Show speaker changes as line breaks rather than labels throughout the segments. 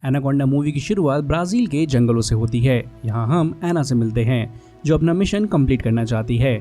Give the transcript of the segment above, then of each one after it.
Anaconda movie की शुरुआत Brazil के जंगलों से होती है। यहाँ हम एना से मिलते हैं जो अपना मिशन कंप्लीट करना चाहती है।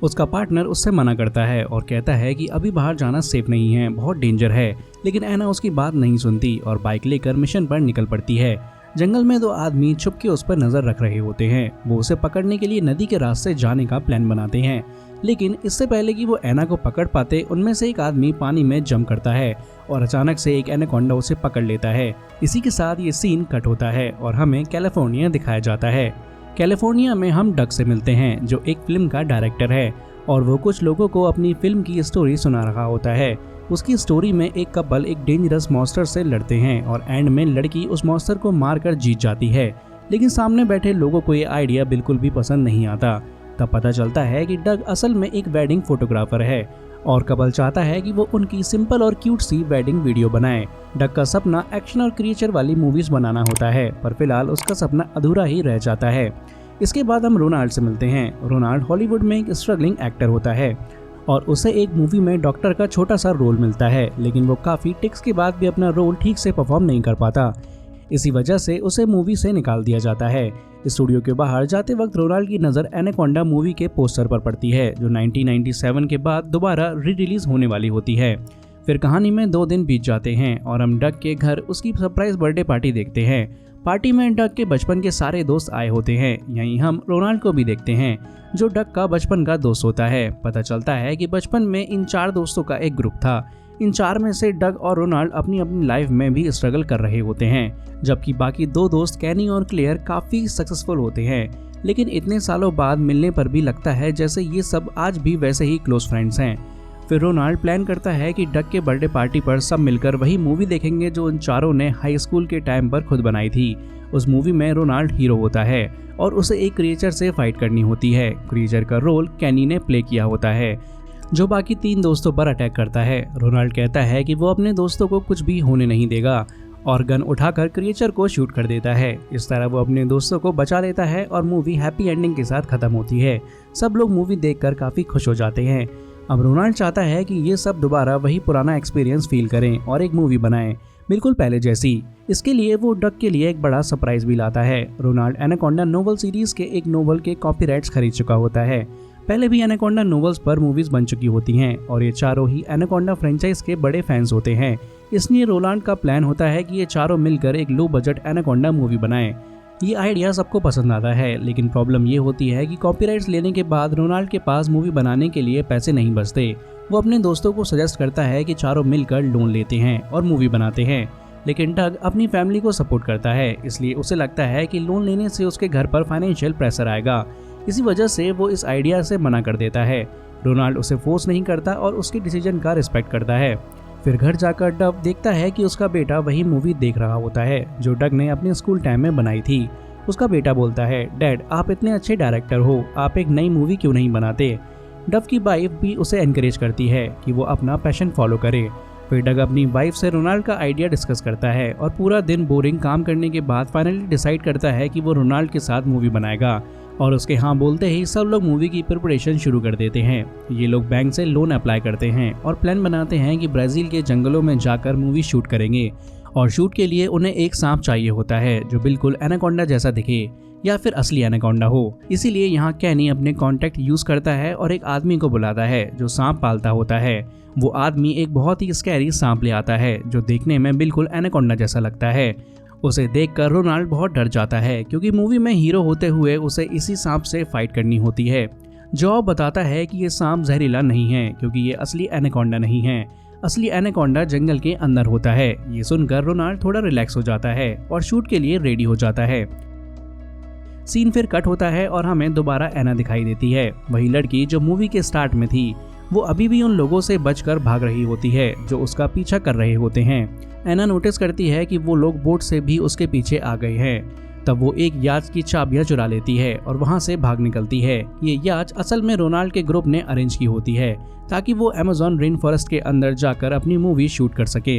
उसका पार्टनर उससे मना करता है और कहता है कि अभी बाहर जाना सेफ नहीं है, बहुत डेंजर है। लेकिन एना उसकी बात नहीं सुनती और बाइक लेकर मिशन पर निकल पड़ती है। जंगल में 2 आदमी छुप के उस पर नजर रख रहे होते हैं। वो उसे पकड़ने के लिए नदी के रास्ते जाने का प्लान बनाते हैं, लेकिन इससे पहले कि वो एना को पकड़ पाते उनमें से एक आदमी पानी में जंप करता है और अचानक से एक एनाकोंडा उसे पकड़ लेता है। इसी के साथ ये सीन कट होता है और हमें कैलिफोर्निया दिखाया जाता है। कैलिफोर्निया में हम डग से मिलते हैं जो एक फिल्म का डायरेक्टर है और वो कुछ लोगों को अपनी फिल्म की स्टोरी सुना रहा होता है। उसकी स्टोरी में एक कपल एक डेंजरस मॉन्स्टर से लड़ते हैं और एंड में लड़की उस मॉन्स्टर को मारकर जीत जाती है। लेकिन सामने बैठे लोगों को ये आइडिया बिल्कुल भी पसंद नहीं आता। तब पता चलता है कि डग असल में एक वेडिंग फोटोग्राफर है और कपल चाहता है कि वो उनकी सिंपल और क्यूट सी वेडिंग वीडियो बनाए। डग का सपना एक्शन और क्रिएचर वाली मूवीज बनाना होता है, पर फिलहाल उसका सपना अधूरा ही रह जाता है। इसके बाद हम रोनाल्ड से मिलते हैं। रोनाल्ड हॉलीवुड में एक स्ट्रगलिंग एक्टर होता है और उसे एक मूवी में डॉक्टर का छोटा सा रोल मिलता है, लेकिन वो काफ़ी टिक्स के बाद भी अपना रोल ठीक से परफॉर्म नहीं कर पाता। इसी वजह से उसे मूवी से निकाल दिया जाता है। स्टूडियो के बाहर जाते वक्त रोनाल्ड की नज़र एनाकोंडा मूवी के पोस्टर पर पड़ती है जो 1997 के बाद दोबारा री रिलीज होने वाली होती है। फिर कहानी में 2 दिन बीत जाते हैं और हम डग के घर उसकी सरप्राइज बर्थडे पार्टी देखते हैं। पार्टी में डग के बचपन के सारे दोस्त आए होते हैं। यहीं हम रोनाल्ड को भी देखते हैं जो डग का बचपन का दोस्त होता है। पता चलता है कि बचपन में इन 4 दोस्तों का एक ग्रुप था। इन 4 में से डग और रोनाल्ड अपनी अपनी लाइफ में भी स्ट्रगल कर रहे होते हैं, जबकि बाकी 2 दोस्त कैनी और क्लेयर काफ़ी सक्सेसफुल होते हैं। लेकिन इतने सालों बाद मिलने पर भी लगता है जैसे ये सब आज भी वैसे ही क्लोज फ्रेंड्स हैं। फिर रोनाल्ड प्लान करता है कि डग के बर्थडे पार्टी पर सब मिलकर वही मूवी देखेंगे जो उन चारों ने हाई स्कूल के टाइम पर खुद बनाई थी। उस मूवी में रोनाल्ड हीरो होता है और उसे एक क्रिएचर से फाइट करनी होती है। क्रिएचर का रोल कैनी ने प्ले किया होता है जो बाकी 3 दोस्तों पर अटैक करता है। रोनाल्ड कहता है कि वो अपने दोस्तों को कुछ भी होने नहीं देगा और गन उठाकर क्रिएचर को शूट कर देता है। इस तरह वो अपने दोस्तों को बचा लेता है और मूवी हैप्पी एंडिंग के साथ खत्म होती है। सब लोग मूवी देखकर काफ़ी खुश हो जाते हैं। अब रोनाल्ड चाहता है कि ये सब दोबारा वही पुराना एक्सपीरियंस फील करें और एक मूवी बनाएं बिल्कुल पहले जैसी। इसके लिए वो डग के लिए एक बड़ा सरप्राइज भी लाता है। रोनाल्ड एनाकोंडा नोवेल सीरीज के एक नोवेल के कॉपीराइट्स खरीद चुका होता है। पहले भी एनाकोंडा नोवेल्स पर मूवीज बन चुकी होती हैं और ये चारों ही एनाकोंडा फ्रेंचाइज के बड़े फैंस होते हैं। इसलिए रोनाल्ड का प्लान होता है कि ये चारों मिलकर एक लो बजट एनाकोंडा मूवी बनाएं। ये आइडिया सबको पसंद आता है, लेकिन प्रॉब्लम ये होती है कि कॉपीराइट्स लेने के बाद रोनाल्ड के पास मूवी बनाने के लिए पैसे नहीं बचते। वो अपने दोस्तों को सजेस्ट करता है कि चारों मिलकर लोन लेते हैं और मूवी बनाते हैं, लेकिन डग अपनी फैमिली को सपोर्ट करता है, इसलिए उसे लगता है कि लोन लेने से उसके घर पर फाइनेंशियल प्रेशर आएगा। इसी वजह से वो इस आइडिया से मना कर देता है। रोनाल्ड उसे फोर्स नहीं करता और उसके डिसीजन का रिस्पेक्ट करता है। फिर घर जाकर डग देखता है कि उसका बेटा वही मूवी देख रहा होता है जो डग ने अपने स्कूल टाइम में बनाई थी। उसका बेटा बोलता है, डैड आप इतने अच्छे डायरेक्टर हो, आप एक नई मूवी क्यों नहीं बनाते। डग की वाइफ भी उसे एनकरेज करती है कि वो अपना पैशन फॉलो करे। फिर डग अपनी वाइफ से रोनाल्ड का आइडिया डिस्कस करता है और पूरा दिन बोरिंग काम करने के बाद फाइनली डिसाइड करता है कि वो रोनाल्ड के साथ मूवी बनाएगा। और उसके हाँ बोलते ही सब लोग मूवी की प्रिपरेशन शुरू कर देते हैं। ये लोग बैंक से लोन अप्लाई करते हैं और प्लान बनाते हैं कि ब्राज़ील के जंगलों में जाकर मूवी शूट करेंगे और शूट के लिए उन्हें एक सांप चाहिए होता है जो बिल्कुल एनाकोंडा जैसा दिखे या फिर असली एनाकोंडा हो। इसीलिए यहाँ कैनी अपने कॉन्टैक्ट यूज करता है और एक आदमी को बुलाता है जो सांप पालता होता है। वो आदमी एक बहुत ही स्कैरी सांप ले आता है जो देखने में बिल्कुल एनाकोंडा जैसा लगता है। उसे देखकर रोनाल्ड बहुत डर जाता है क्योंकि मूवी में हीरो होते हुए उसे इसी सांप से फाइट करनी होती है। जॉब बताता है कि ये सांप जहरीला नहीं है क्योंकि ये असली एनाकोंडा नहीं है। असली एनाकोंडा जंगल के अंदर होता है। ये सुनकर रोनाल्ड थोड़ा रिलैक्स हो जाता है और शूट के लिए रेडी हो जाता है। सीन फिर कट होता है और हमें दोबारा एना दिखाई देती है, वही लड़की जो मूवी के स्टार्ट में थी। वो अभी भी उन लोगों से बचकर भाग रही होती है जो उसका पीछा कर रहे होते हैं। एना नोटिस करती है कि वो लोग बोट से भी उसके पीछे आ गए हैं। तब वो एक याच की चाबियां चुरा लेती है और वहां से भाग निकलती है। ये याच असल में रोनाल्ड के ग्रुप ने अरेंज की होती है ताकि वो अमेज़न रेन फॉरेस्ट के अंदर जाकर अपनी मूवी शूट कर सके।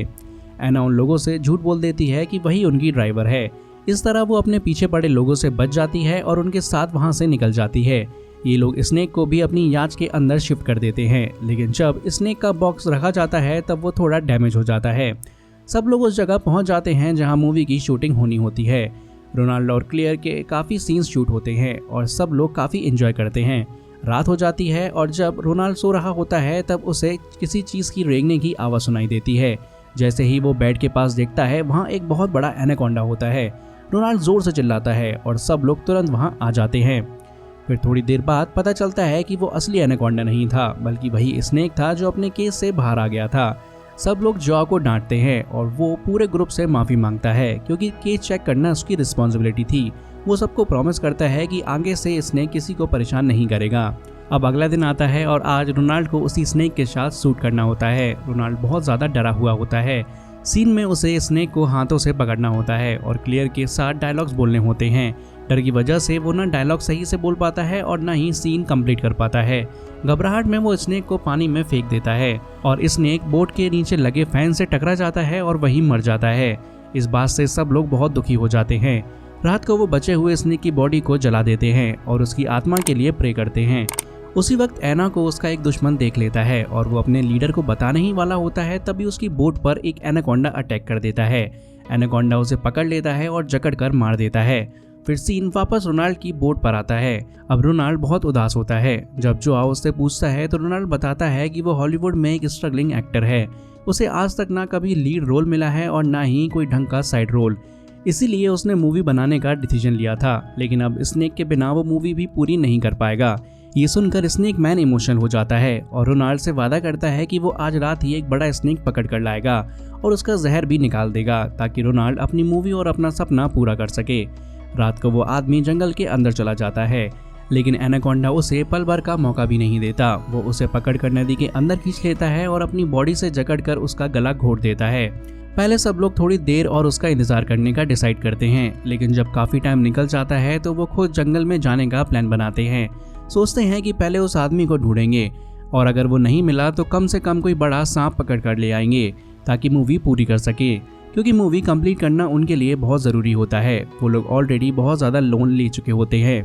एना उन लोगों से झूठ बोल देती है कि वही उनकी ड्राइवर है। इस तरह वो अपने पीछे पड़े लोगों से बच जाती है और उनके साथ वहां से निकल जाती है। ये लोग स्नेक को भी अपनी याच के अंदर शिफ्ट कर देते हैं, लेकिन जब स्नेक का बॉक्स रखा जाता है तब वो थोड़ा डैमेज हो जाता है। सब लोग उस जगह पहुंच जाते हैं जहां मूवी की शूटिंग होनी होती है। रोनाल्ड और क्लेयर के काफ़ी सीन्स शूट होते हैं और सब लोग काफ़ी इंजॉय करते हैं। रात हो जाती है और जब रोनाल्ड सो रहा होता है तब उसे किसी चीज़ की रेंगने की आवाज़ सुनाई देती है। जैसे ही वो बेड के पास देखता है वहाँ एक बहुत बड़ा एनाकोंडा होता है। रोनाल्ड जोर से चिल्लाता है और सब लोग तुरंत वहाँ आ जाते हैं। फिर थोड़ी देर बाद पता चलता है कि वो असली एनाकोंडा नहीं था बल्कि वही स्नेक था जो अपने केज से बाहर आ गया था। सब लोग जॉ को डांटते हैं और वो पूरे ग्रुप से माफ़ी मांगता है क्योंकि केज चेक करना उसकी रिस्पॉन्सिबिलिटी थी। वो सबको प्रॉमिस करता है कि आगे से स्नेक किसी को परेशान नहीं करेगा। अब अगला दिन आता है और आज रोनाल्ड को उसी स्नेक के साथ शूट करना होता है। रोनाल्ड बहुत ज़्यादा डरा हुआ होता है। सीन में उसे स्नेक को हाथों से पकड़ना होता है और क्लियर के साथ डायलॉग्स बोलने होते हैं। डर की वजह से वो ना डायलॉग सही से बोल पाता है और ना ही सीन कंप्लीट कर पाता है। घबराहट में वो स्नेक को पानी में फेंक देता है और स्नेक बोट के नीचे लगे फैन से टकरा जाता है और वहीं मर जाता है। इस बात से सब लोग बहुत दुखी हो जाते हैं। रात को वो बचे हुए स्नेक की बॉडी को जला देते हैं और उसकी आत्मा के लिए प्रे करते हैं। उसी वक्त एना को उसका एक दुश्मन देख लेता है और वो अपने लीडर को बताने ही वाला होता है तभी उसकी बोट पर एक एनाकोंडा अटैक कर देता है। एनाकोंडा उसे पकड़ लेता है और जकड़ कर मार देता है। फिर सीन वापस रोनाल्ड की बोट पर आता है। अब रोनाल्ड बहुत उदास होता है। जब जोआ उससे पूछता है तो रोनाल्ड बताता है कि वो हॉलीवुड में एक स्ट्रगलिंग एक्टर है। उसे आज तक ना कभी लीड रोल मिला है और ना ही कोई ढंग का साइड रोल, इसीलिए उसने मूवी बनाने का डिसीजन लिया था। लेकिन अब स्नेक के बिना वो मूवी भी पूरी नहीं कर पाएगा। ये सुनकर स्नेक मैन इमोशनल हो जाता है और रोनाल्ड से वादा करता है कि वो आज रात ही एक बड़ा स्नेक पकड़ कर लाएगा और उसका जहर भी निकाल देगा ताकि रोनाल्ड अपनी मूवी और अपना सपना पूरा कर सके। रात को वो आदमी जंगल के अंदर चला जाता है लेकिन एनाकोंडा उसे पल भर का मौका भी नहीं देता। वो उसे पकड़कर नदी के अंदर खींच लेता है और अपनी बॉडी से जकड़कर उसका गला घोट देता है। पहले सब लोग थोड़ी देर और उसका इंतजार करने का डिसाइड करते हैं, लेकिन जब काफ़ी टाइम निकल जाता है तो वो खुद जंगल में जाने का प्लान बनाते हैं। सोचते हैं कि पहले उस आदमी को ढूंढेंगे और अगर वो नहीं मिला तो कम से कम कोई बड़ा सांप पकड़ कर ले आएंगे ताकि मूवी पूरी कर सके, क्योंकि मूवी कंप्लीट करना उनके लिए बहुत ज़रूरी होता है। वो लोग ऑलरेडी बहुत ज़्यादा लोन ले चुके होते हैं।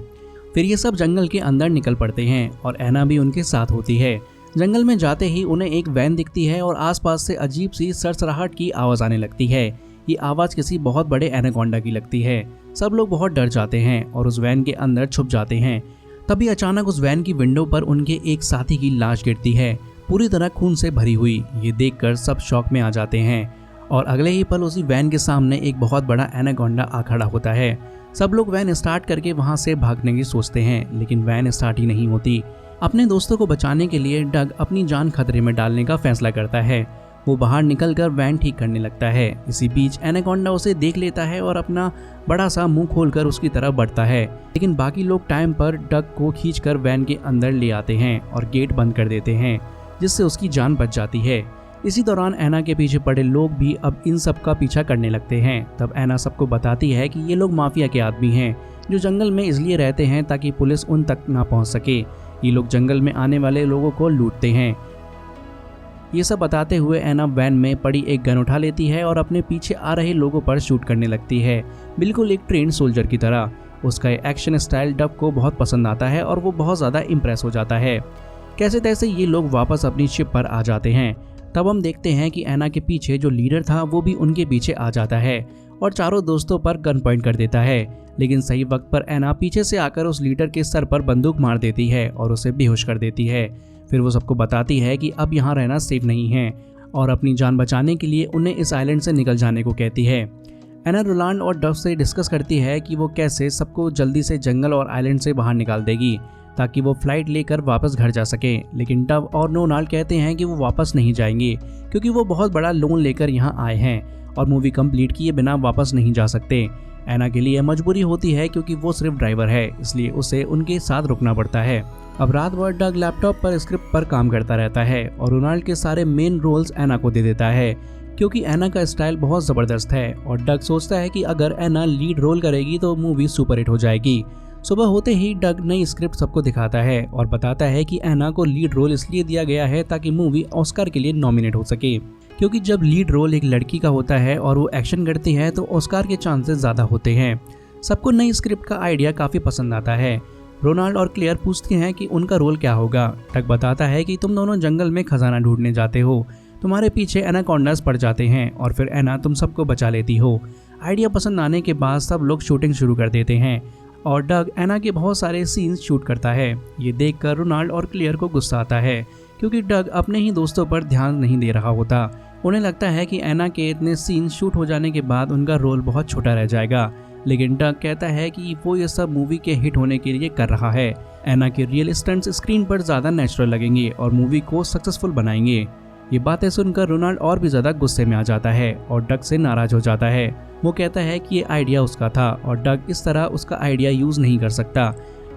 फिर ये सब जंगल के अंदर निकल पड़ते हैं और एना भी उनके साथ होती है। जंगल में जाते ही उन्हें एक वैन दिखती है और आसपास से अजीब सी सरसराहट की आवाज़ आने लगती है। ये आवाज़ किसी बहुत बड़े एनाकोंडा की लगती है। सब लोग बहुत डर जाते हैं और उस वैन के अंदर छुप जाते हैं। तभी अचानक उस वैन की विंडो पर उनके एक साथी की लाश गिरती है, पूरी तरह खून से भरी हुई। ये देखकर सब शॉक में आ जाते हैं और अगले ही पल उसी वैन के सामने एक बहुत बड़ा एनाकोंडा आ खड़ा होता है। सब लोग वैन स्टार्ट करके वहाँ से भागने की सोचते हैं लेकिन वैन स्टार्ट ही नहीं होती। अपने दोस्तों को बचाने के लिए डग अपनी जान खतरे में डालने का फैसला करता है। वो बाहर निकलकर वैन ठीक करने लगता है। इसी बीच एनाकोंडा उसे देख लेता है और अपना बड़ा सा मुंह खोलकर उसकी तरफ बढ़ता है, लेकिन बाकी लोग टाइम पर डग को खींचकर वैन के अंदर ले आते हैं और गेट बंद कर देते हैं, जिससे उसकी जान बच जाती है। इसी दौरान एना के पीछे पड़े लोग भी अब इन सब का पीछा करने लगते हैं। तब एना सबको बताती है कि ये लोग माफिया के आदमी हैं जो जंगल में इसलिए रहते हैं ताकि पुलिस उन तक ना पहुंच सके। ये लोग जंगल में आने वाले लोगों को लूटते हैं। ये सब बताते हुए एना वैन में पड़ी एक गन उठा लेती है और अपने पीछे आ रहे लोगों पर शूट करने लगती है, बिल्कुल एक ट्रेंड सोल्जर की तरह। उसका एक्शन स्टाइल डब को बहुत पसंद आता है और वो बहुत ज़्यादा इम्प्रेस हो जाता है। कैसे तैसे ये लोग वापस अपनी शिप पर आ जाते हैं। तब हम देखते हैं कि एना के पीछे जो लीडर था वो भी उनके पीछे आ जाता है और चारों दोस्तों पर गन पॉइंट कर देता है, लेकिन सही वक्त पर एना पीछे से आकर उस लीडर के सर पर बंदूक मार देती है और उसे बेहोश कर देती है। फिर वो सबको बताती है कि अब यहाँ रहना सेफ नहीं है और अपनी जान बचाने के लिए उन्हें इस आइलैंड से निकल जाने को कहती है। एना रोनाल्ड और डव से डिस्कस करती है कि वो कैसे सबको जल्दी से जंगल और आइलैंड से बाहर निकाल देगी ताकि वो फ्लाइट लेकर वापस घर जा सके, लेकिन डव और रोनाल्ड कहते हैं कि वो वापस नहीं जाएंगे क्योंकि वो बहुत बड़ा लोन लेकर यहाँ आए हैं और मूवी कंप्लीट किए बिना वापस नहीं जा सकते। एना के लिए मजबूरी होती है क्योंकि वो सिर्फ ड्राइवर है, इसलिए उसे उनके साथ रुकना पड़ता है। अब रात भर डग लैपटॉप पर स्क्रिप्ट पर काम करता रहता है और रोनाल्ड के सारे मेन रोल्स एना को दे देता है क्योंकि एना का स्टाइल बहुत ज़बरदस्त है और डग सोचता है कि अगर एना लीड रोल करेगी तो मूवी सुपर हिट हो जाएगी। सुबह होते ही डग नई स्क्रिप्ट सबको दिखाता है और बताता है कि एना को लीड रोल इसलिए दिया गया है ताकि मूवी ऑस्कर के लिए नॉमिनेट हो सके, क्योंकि जब लीड रोल एक लड़की का होता है और वो एक्शन करती है तो ऑस्कर के चांसेस ज़्यादा होते हैं। सबको नई स्क्रिप्ट का आइडिया काफ़ी पसंद आता है। रोनाल्ड और क्लेयर पूछते हैं कि उनका रोल क्या होगा। डग बताता है कि तुम दोनों जंगल में खजाना ढूंढने जाते हो, तुम्हारे पीछे एनाकोंडास पड़ जाते हैं और फिर एना तुम सबको बचा लेती हो। आइडिया पसंद आने के बाद सब लोग शूटिंग शुरू कर देते हैं और डग एना के बहुत सारे सीन्स शूट करता है। ये देखकर रोनाल्ड और क्लेयर को गुस्सा आता है क्योंकि डग अपने ही दोस्तों पर ध्यान नहीं दे रहा होता। उन्हें लगता है कि एना के इतने सीन्स शूट हो जाने के बाद उनका रोल बहुत छोटा रह जाएगा, लेकिन डग कहता है कि वो ये सब मूवी के हिट होने के लिए कर रहा है। एना के रियल स्टंट्स स्क्रीन पर ज़्यादा नेचुरल लगेंगे और मूवी को सक्सेसफुल बनाएंगे। ये बातें सुनकर रोनाल्ड और भी ज़्यादा गुस्से में आ जाता है और डग से नाराज हो जाता है। वो कहता है कि ये आइडिया उसका था और डग इस तरह उसका आइडिया यूज़ नहीं कर सकता।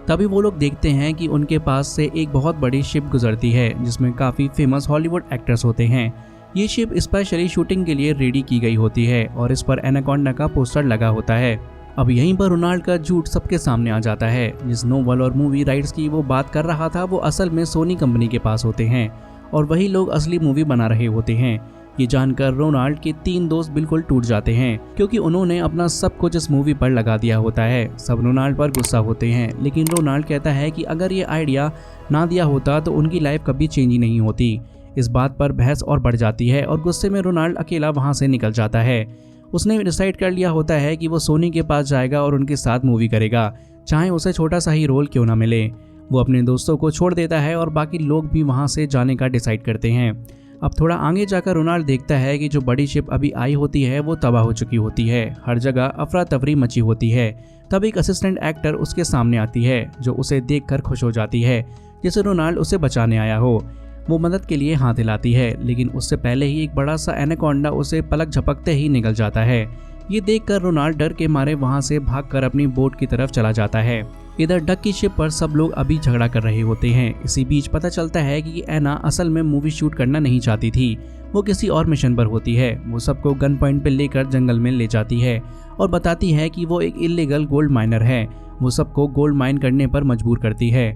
तभी वो लोग देखते हैं कि उनके पास से एक बहुत बड़ी शिप गुजरती है जिसमें काफ़ी फेमस हॉलीवुड एक्टर्स होते हैं। ये शिप स्पेशली शूटिंग के लिए रेडी की गई होती है और इस पर एनाकोंडा का पोस्टर लगा होता है। अब यहीं पर रोनाल्ड का झूठ सबके सामने आ जाता है। जिस नोवेल और मूवी राइट्स की वो बात कर रहा था वो असल में सोनी कंपनी के पास होते हैं और वही लोग असली मूवी बना रहे होते हैं। ये जानकर रोनाल्ड के 3 दोस्त बिल्कुल टूट जाते हैं क्योंकि उन्होंने अपना सब कुछ इस मूवी पर लगा दिया होता है। सब रोनाल्ड पर गुस्सा होते हैं, लेकिन रोनाल्ड कहता है कि अगर ये आइडिया ना दिया होता तो उनकी लाइफ कभी चेंज ही नहीं होती। इस बात पर बहस और बढ़ जाती है और गुस्से में रोनाल्ड अकेला वहाँ से निकल जाता है। उसने डिसाइड कर लिया होता है कि वो सोनी के पास जाएगा और उनके साथ मूवी करेगा, चाहे उसे छोटा सा ही रोल क्यों ना मिले। वो अपने दोस्तों को छोड़ देता है और बाकी लोग भी वहाँ से जाने का डिसाइड करते हैं। अब थोड़ा आगे जाकर रोनाल्ड देखता है कि जो बड़ी शिप अभी आई होती है वो तबाह हो चुकी होती है। हर जगह अफरा तफरी मची होती है। तब एक असिस्टेंट एक्टर उसके सामने आती है जो उसे देखकर खुश हो जाती है, जैसे रोनाल्ड उसे बचाने आया हो। वो मदद के लिए हाथ हिलाती है, लेकिन उससे पहले ही एक बड़ा सा एनाकोंडा उसे पलक झपकते ही निकल जाता है। ये देखकर रोनाल्ड डर के मारे वहाँ से भागकर अपनी बोट की तरफ चला जाता है। इधर डग की शिप पर सब लोग अभी झगड़ा कर रहे होते हैं। इसी बीच पता चलता है कि एना असल में मूवी शूट करना नहीं चाहती थी, वो किसी और मिशन पर होती है। वो सबको गन पॉइंट पे लेकर जंगल में ले जाती है और बताती है कि वो एक इल्लीगल गोल्ड माइनर है। वो सबको गोल्ड माइन करने पर मजबूर करती है।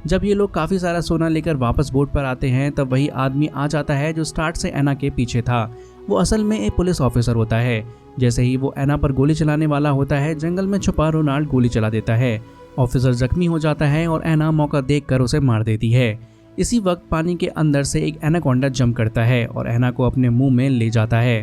जब ये लोग काफ़ी सारा सोना लेकर वापस बोट पर आते हैं तब वही आदमी आ जाता है जो स्टार्ट से एना के पीछे था। वो असल में एक पुलिस ऑफिसर होता है। जैसे ही वो एना पर गोली चलाने वाला होता है, जंगल में छुपा रोनाल्ड गोली चला देता है। ऑफिसर जख्मी हो जाता है और एना मौका देखकर उसे मार देती है। इसी वक्त पानी के अंदर से एक एनाकोंडा जंप करता है और एना को अपने मुंह में ले जाता है।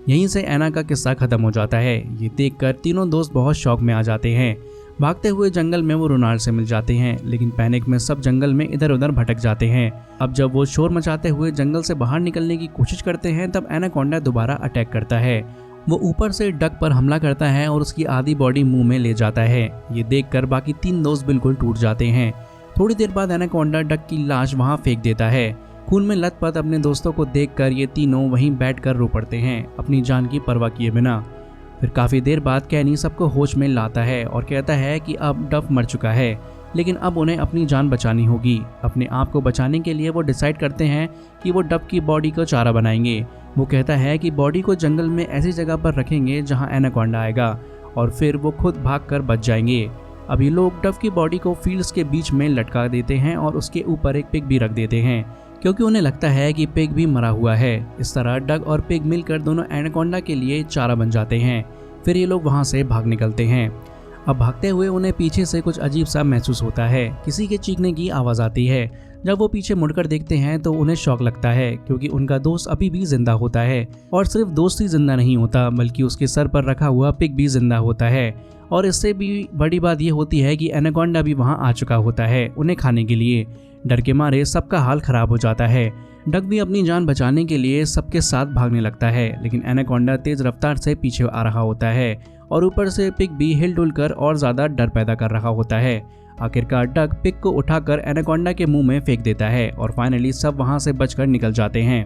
यहीं से एना का किस्सा खत्म हो जाता है। ये देखकर तीनों दोस्त बहुत शौक में आ जाते हैं। भागते हुए जंगल में वो रोनाल्ड से मिल जाते हैं, लेकिन पैनिक में सब जंगल में इधर उधर भटक जाते हैं। अब जब वो शोर मचाते हुए जंगल से बाहर निकलने की कोशिश करते हैं तब एनाकोंडा दोबारा अटैक करता है। वो ऊपर से डग पर हमला करता है और उसकी आधी बॉडी मुंह में ले जाता है। ये देखकर बाकी 3 दोस्त बिल्कुल टूट जाते हैं। थोड़ी देर बाद एनाकोंडा डग की लाश वहाँ फेंक देता है। खून में लथपथ अपने दोस्तों को देखकर ये तीनों वहीं बैठकर रो पड़ते हैं, अपनी जान की परवाह किए बिना। फिर काफ़ी देर बाद कैनी सबको होश में लाता है और कहता है कि अब डफ मर चुका है, लेकिन अब उन्हें अपनी जान बचानी होगी। अपने आप को बचाने के लिए वो डिसाइड करते हैं कि वो डफ की बॉडी को चारा बनाएंगे। वो कहता है कि बॉडी को जंगल में ऐसी जगह पर रखेंगे जहां एनाकोंडा आएगा और फिर वो खुद भागकर बच जाएंगे। अब ये लोग डफ की बॉडी को फील्ड्स के बीच में लटका देते हैं और उसके ऊपर एक पिग भी रख देते हैं, क्योंकि उन्हें लगता है कि पिग भी मरा हुआ है। इस तरह डग और पिग मिलकर दोनों एनाकोंडा के लिए चारा बन जाते हैं। फिर ये लोग वहाँ से भाग निकलते हैं। अब भागते हुए उन्हें पीछे से कुछ अजीब सा महसूस होता है। किसी के चीखने की आवाज़ आती है। जब वो पीछे मुड़कर देखते हैं तो उन्हें शौक लगता है, क्योंकि उनका दोस्त अभी भी जिंदा होता है। और सिर्फ दोस्त ही जिंदा नहीं होता, बल्कि उसके सर पर रखा हुआ पिग भी जिंदा होता है। और इससे भी बड़ी बात यह होती है कि एनाकोंडा भी वहाँ आ चुका होता है उन्हें खाने के लिए। डर के मारे सबका हाल खराब हो जाता है। डग भी अपनी जान बचाने के लिए सबके साथ भागने लगता है, लेकिन एनाकोंडा तेज रफ्तार से पीछे आ रहा होता है और ऊपर से पिग भी हिलडुल कर और ज़्यादा डर पैदा कर रहा होता है। आखिरकार डग पिग को उठाकर एनाकोंडा के मुंह में फेंक देता है और फाइनली सब वहां से बचकर निकल जाते हैं।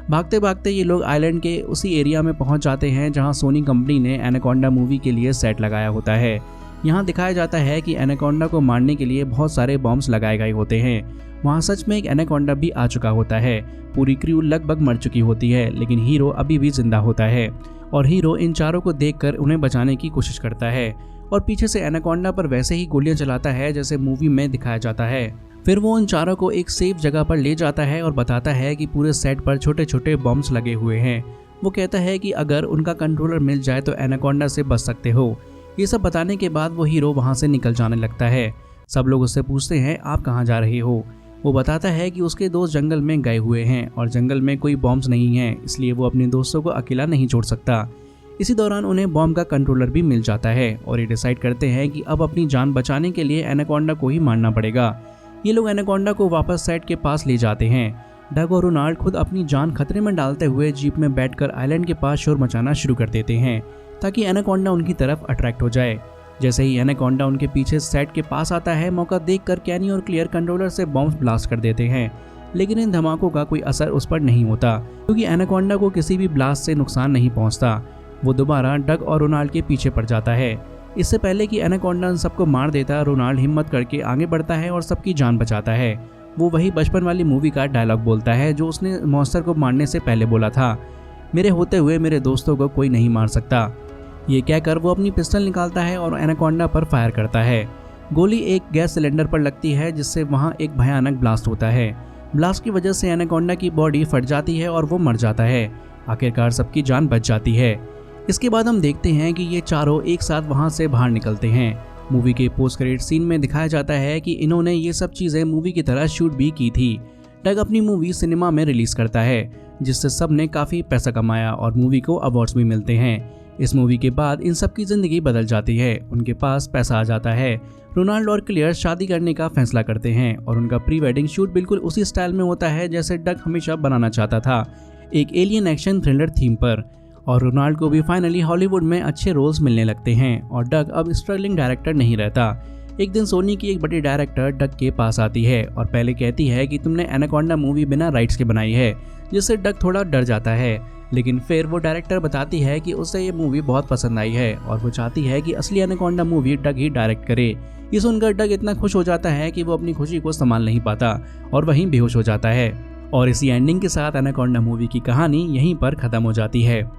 भागते भागते ये लोग आइलैंड के उसी एरिया में पहुंच जाते हैं जहां सोनी कंपनी ने एनाकोंडा मूवी के लिए सेट लगाया होता है। यहाँ दिखाया जाता है कि एनाकोंडा को मारने के लिए बहुत सारे बॉम्ब्स लगाए गए होते हैं। वहाँ सच में एक एनाकोंडा भी आ चुका होता है। पूरी क्रू लगभग मर चुकी होती है, लेकिन हीरो अभी भी जिंदा होता है और हीरो इन चारों को देखकर उन्हें बचाने की कोशिश करता है और पीछे से एनाकोंडा पर वैसे ही गोलियां चलाता है जैसे मूवी में दिखाया जाता है। फिर वो उन चारों को एक सेफ जगह पर ले जाता है और बताता है कि पूरे सेट पर छोटे छोटे बॉम्ब्स लगे हुए हैं। वो कहता है कि अगर उनका कंट्रोलर मिल जाए तो एनाकोंडा से बच सकते हो। ये सब बताने के बाद वो हीरो वहाँ से निकल जाने लगता है। सब लोग उससे पूछते हैं आप कहाँ जा रहे हो। वो बताता है कि उसके दोस्त जंगल में गए हुए हैं और जंगल में कोई बॉम्ब्स नहीं है, इसलिए वो अपने दोस्तों को अकेला नहीं छोड़ सकता। इसी दौरान उन्हें बॉम्ब का कंट्रोलर भी मिल जाता है और ये डिसाइड करते हैं कि अब अपनी जान बचाने के लिए एनाकोंडा को ही मारना पड़ेगा। ये लोग एनाकोंडा को वापस सेट के पास ले जाते हैं। डग और रोनाल्ड खुद अपनी जान खतरे में डालते हुए जीप में बैठकर आइलैंड के पास शोर मचाना शुरू कर देते हैं ताकि एनाकोंडा उनकी तरफ अट्रैक्ट हो जाए। जैसे ही एनाकोंडा उनके पीछे सेट के पास आता है, मौका देखकर कैनी और क्लियर कंट्रोलर से बॉम्ब्स ब्लास्ट कर देते हैं, लेकिन इन धमाकों का कोई असर उस पर नहीं होता क्योंकि एनाकोंडा को किसी भी ब्लास्ट से नुकसान नहीं पहुंचता। वो दोबारा डग और रोनाल्ड के पीछे पड़ जाता है। इससे पहले कि एनाकोंडा सबको मार देता, रोनाल्ड हिम्मत करके आगे बढ़ता है और सबकी जान बचाता है। वो वही बचपन वाली मूवी का डायलॉग बोलता है जो उसने मॉन्स्टर को मारने से पहले बोला था, मेरे होते हुए मेरे दोस्तों को कोई नहीं मार सकता। ये कहकर वो अपनी पिस्टल निकालता है और एनाकोंडा पर फायर करता है। गोली एक गैस सिलेंडर पर लगती है जिससे वहाँ एक भयानक ब्लास्ट होता है। ब्लास्ट की वजह से एनाकोंडा की बॉडी फट जाती है और वो मर जाता है। आखिरकार सबकी जान बच जाती है। इसके बाद हम देखते हैं कि ये चारों एक साथ वहाँ से बाहर निकलते हैं। मूवी के पोस्ट क्रेडिट सीन में दिखाया जाता है कि इन्होंने ये सब चीज़ें मूवी की तरह शूट भी की थी। डग अपनी मूवी सिनेमा में रिलीज करता है जिससे सब ने काफ़ी पैसा कमाया और मूवी को अवार्ड्स भी मिलते हैं। इस मूवी के बाद इन सब की ज़िंदगी बदल जाती है। उनके पास पैसा आ जाता है। रोनाल्ड और क्लियर शादी करने का फैसला करते हैं और उनका प्री वेडिंग शूट बिल्कुल उसी स्टाइल में होता है जैसे डग हमेशा बनाना चाहता था, एक एलियन एक्शन थ्रिलर थीम पर। और रोनाल्ड को भी फाइनली हॉलीवुड में अच्छे रोल्स मिलने लगते हैं और डग अब स्ट्रगलिंग डायरेक्टर नहीं रहता। एक दिन सोनी की एक बड़ी डायरेक्टर डग के पास आती है और पहले कहती है कि तुमने एनाकोंडा मूवी बिना राइट्स के बनाई है, जिससे डग थोड़ा डर जाता है। लेकिन फिर वो डायरेक्टर बताती है कि उसे ये मूवी बहुत पसंद आई है और वो चाहती है कि असली एनाकोंडा मूवी डग ही डायरेक्ट करे। ये सुनकर डग इतना खुश हो जाता है कि वो अपनी खुशी को संभाल नहीं पाता और वहीं बेहोश हो जाता है। और इसी एंडिंग के साथ एनाकोंडा मूवी की कहानी यहीं पर खत्म हो जाती है।